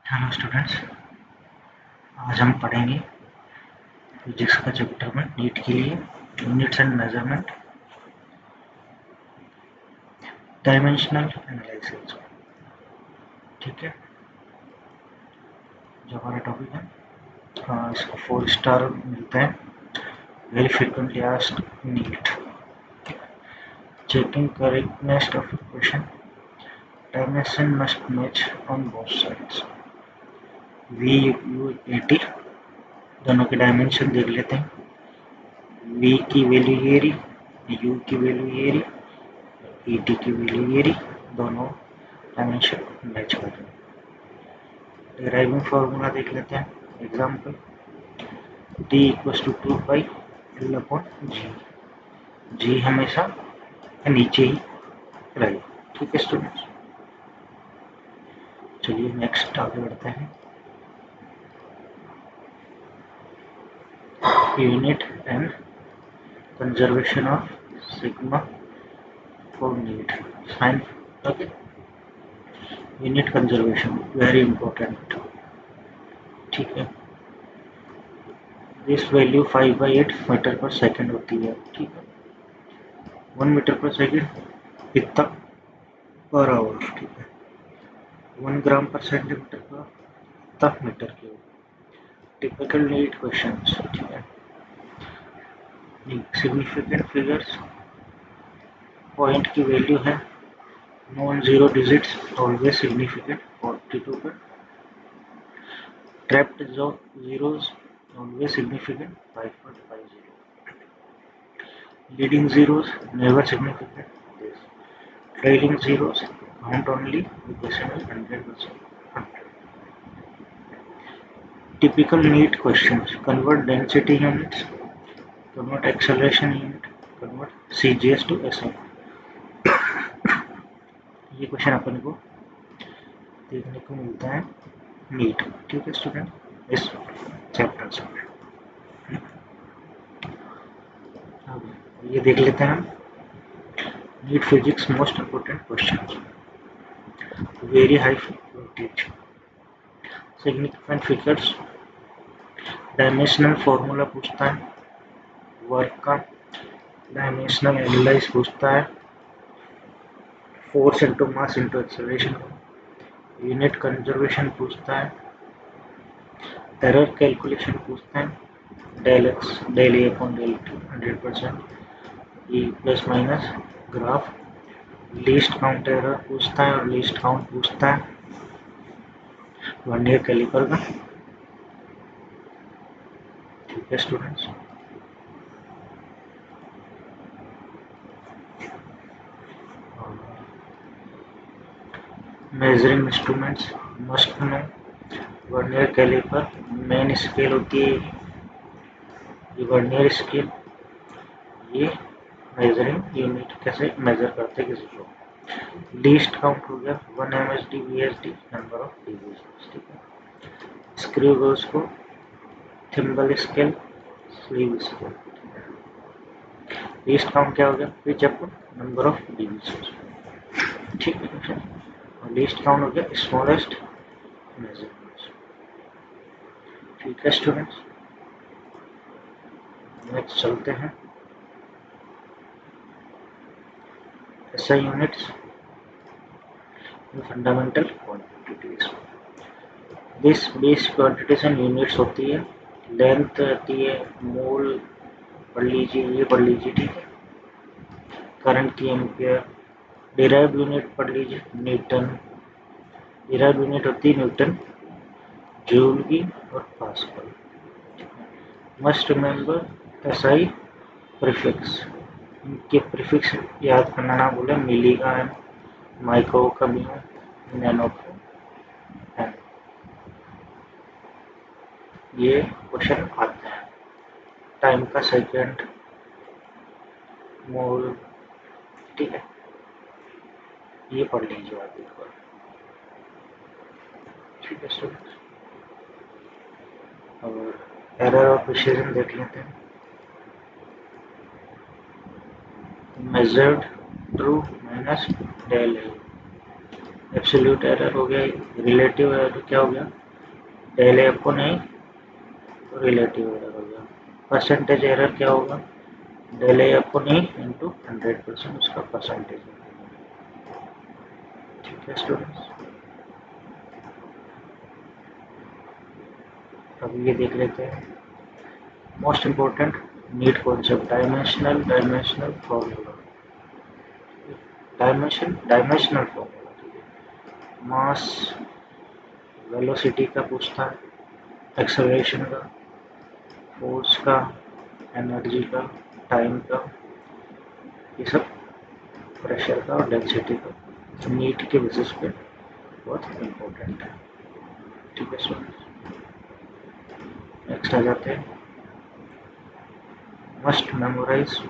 Hello students, आज हम पढ़ेंगे फिजिक्स का चैप्टर में नीट के लिए units and measurement, dimensional analysis. ठीक है, जो हमारा टॉपिक है इसको 4 स्टार मिलते हैं। Very frequently asked NEET, checking correctness of equation, dimension must match on both sides. वी यू 80 दोनों के डायमेंशन देख लेते हैं। v की वैल्यू ये रही, u की वैल्यू ये रही, ई टी की वैल्यू ये रही, दोनों डायमेंशन मैच कर रहे हैं। डिराइविंग फार्मूला देख लेते हैं। Example d equals to 2 pi L upon G. G हमेशा नीचे ही रहेगा। ठीक है स्टूडेंट्स, चलिए नेक्स्ट आगे बढ़ते हैं। Unit and conservation of sigma for NEET sign. Okay, unit conservation very important. ठीक है, this value 5/8 metre per second होती है। ठीक है, 1 मीटर पर सेकंड कितना, पर आवर। ठीक है, 1 ग्राम पर सेंटीमीटर का कितना, metre cube. Typical NEET questions. ठीक है, सिग्निफिकेंट फिगर्स, पॉइंट की वैल्यू है non zero digits always significant 42 पर, trapped zeros always significant 5.50, leading zeros never significant this, trailing zeros count only with decimal 100%. Typical NEET questions: convert density units, convert acceleration unit, convert CGS to SI। ये question अपन को देखने को मिलता है NEET. ठीक है student, इस chapter से ये देख लेते हैं हम। NEET physics most important question, very high voltage, significant figures, dimensional formula पूछता है, वर्क का डायमेंशनल एनालाइज पूछता है, force into mass into acceleration, unit conservation पूछता है, एरर कैलकुलेशन पूछता है, del X del A upon del T 100%, E plus minus graph, least count error पूछता है और लीस्ट काउंट पूछता है वर्नियर कैलिपर का। ठीक है students, measuring instruments must know, vernier calliper main scale होती है ये वर्नियर स्केल, ये मेजरिंग यूनिट कैसे मेजर करते हैं किसी को। लीस्ट काउंट हो गया 1 MSD VSD number of division. ठीक है, स्क्रू गोज को thimble scale, sleeve scale. Least count क्या हो गया, pitch upon number of division. ठीक है, और लीस्ट काउंट हो गया स्मॉलेस्ट मेजरमेंट्स। ठीक है स्टूडेंट्स, नेक्स्ट चलते हैं। SI units fundamental quantities, this base quantities and units होती है। लेंथ आती है मोल, पढ़ लीजिए, ये पढ़ लीजिए। ठीक है, करंट की एम्पियर, डिराइव यूनिट पढ़ लीजिए न्यूटन, डिराइव यूनिट होती है न्यूटन, जूल की और pascal. Must remember SI prefix, इनके प्रीफिक्स याद करना ना बोले, मिली का है, माइक्रो का भी है, नैनो का है। ये क्वेश्चन आते हैं। टाइम का सेकंड, मोल। ठीक है, ये पढ़ लीजिए आप एक बार। ठीक है स्टूडेंट्स, और एरर और प्रिसिजन देख लेते हैं। Measured true minus del A, absolute error हो गया, रिलेटिव एरर क्या हो गया, del A upon A, relative error हो गया। परसेंटेज एरर क्या होगा, del A upon A into 100% उसका परसेंटेज। ठीक है स्टूडेंट्स, अब ये देख लेते हैं most important NEET concept, dimensional formula. Dimensional formula, mass, velocity का पूछता है, एक्सेलरेशन का, फोर्स का, एनर्जी का, टाइम का, ये सब, प्रेशर का और डेंसिटी का, तो नीट के बेसिस पे बहुत इम्पोर्टेंट है। ठीक है स्टूडेंट्स, नेक्स्ट आ जाते हैं, मस्ट मेमोराइज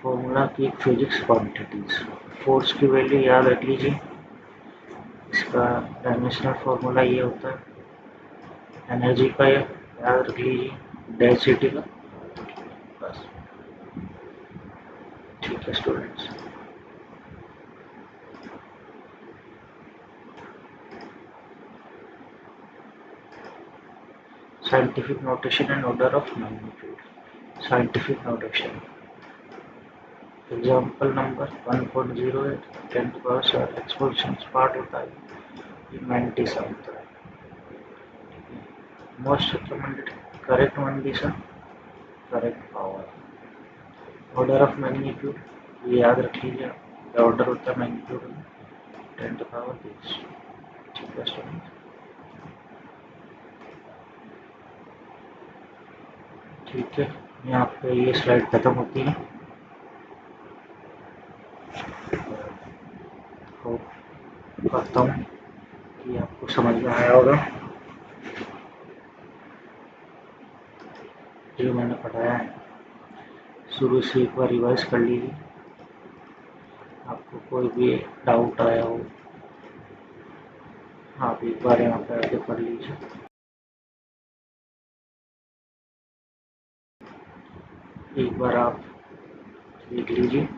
फॉर्मूला की फिजिक्स क्वांटिटीज। फोर्स की वैल्यू याद रख लीजिए, इसका डायमेंशनल फॉर्मूला ये होता है, एनर्जी का याद रख लीजिए, डेंसिटी का, बस। ठीक है students, scientific notation and order of magnitude. Scientific notation, example number 1.08 10⁻⁷ exposition part होता है, ये मैग्नेटिक होता है। मोस्ट रिकमेंडेड करेक्ट वन भी sir, correct power. Order of magnitude ये याद रख लीजिए, क्या ऑर्डर होता है मैग्नीट्यूड में, 10⁻20। ठीक है स्टूडेंट, ठीक है, यहाँ पे ये स्लाइड खत्म होती है। होप करता हूँ कि आपको समझ में आया होगा जो मैंने पढ़ाया है। शुरू से एक बार रिवाइज कर लीजिए, आपको कोई भी डाउट आया हो आप एक बार यहाँ पे आके पढ़ लीजिए। एक बार आप देख लीजिए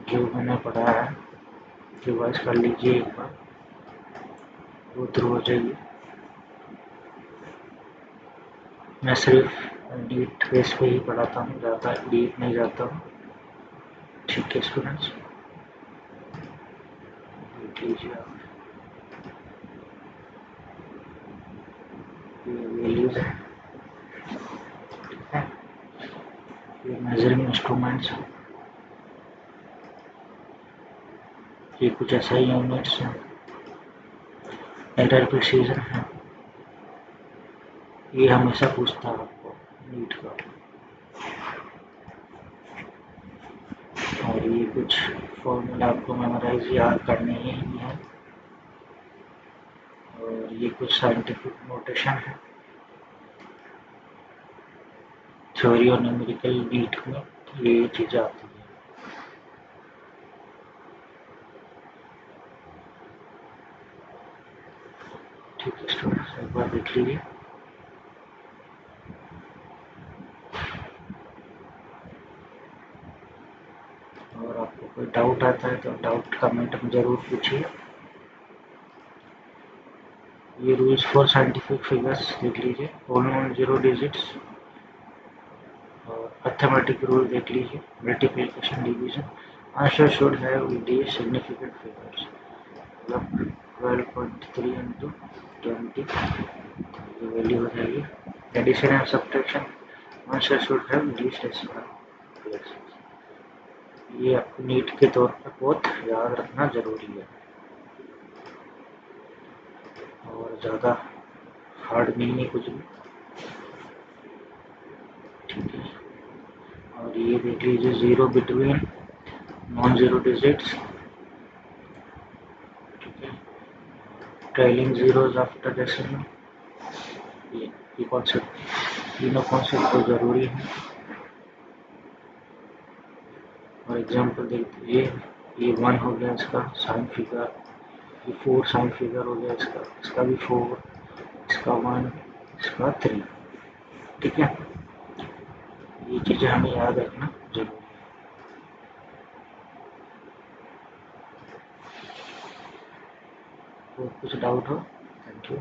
जो मैंने पढ़ाया है, रिवाइज कर लीजिए एक बार, वो थ्रू हो जाइए। मैं सिर्फ डीप बेस पे ही पढ़ाता हूँ, ज़्यादा डीप नहीं जाता हूँ। ठीक है स्टूडेंट्स, देख लीजिए आप, ये वैल्यूज है, ये मेजरिंग इंस्ट्रूमेंट्स हैं, ये कुछ SI यूनिट्स हैं, एरर प्रिसीजन है, ये हमेशा पूछता है आपको नीट का। और ये कुछ फॉर्मूला आपको मेमोराइज याद करने ही है, और ये कुछ साइंटिफिक नोटेशन है, थ्योरी और न्यूमेरिकल नीट में ये चीज़ें आती हैं। ठीक है स्टूडेंट्स, एक बार देख लीजिए। और आपको कोई डाउट आता है तो डाउट कमेंट में ज़रूर पूछिए। ये रूल्स फॉर साइंटिफिक फिगर्स देख लीजिए, पोलिनोमियल 0 डिजिट्स, और अर्थमेटिक रूल देख लीजिए, multiplication division, answer should have the significant figures, मतलब 12.3 इंटू 20 ये वैल्यू हो जाएगी। Addition and subtraction, answer should have least decimal places. ये आपको नीट के तौर पर बहुत याद रखना जरूरी है, और ज़्यादा हार्ड नहीं है कुछ भी। ठीक है, और ये देख लीजिए, zero between non zero digits, ठीक है, ट्रेलिंग ज़ीरोज आफ्टर डेसिमल, ये कॉन्सेप्ट, तीनों कॉन्सेप्ट बहुत ज़रूरी है। और एग्जांपल देखिए, ये 1 हो गया इसका साइन फिगर, ये 4 साइन फिगर हो गया इसका, इसका भी 4, इसका 1, इसका 3। ठीक है, ये चीज़ें हमें याद रखना जरूरी है। और कुछ डाउट हो? Thank you.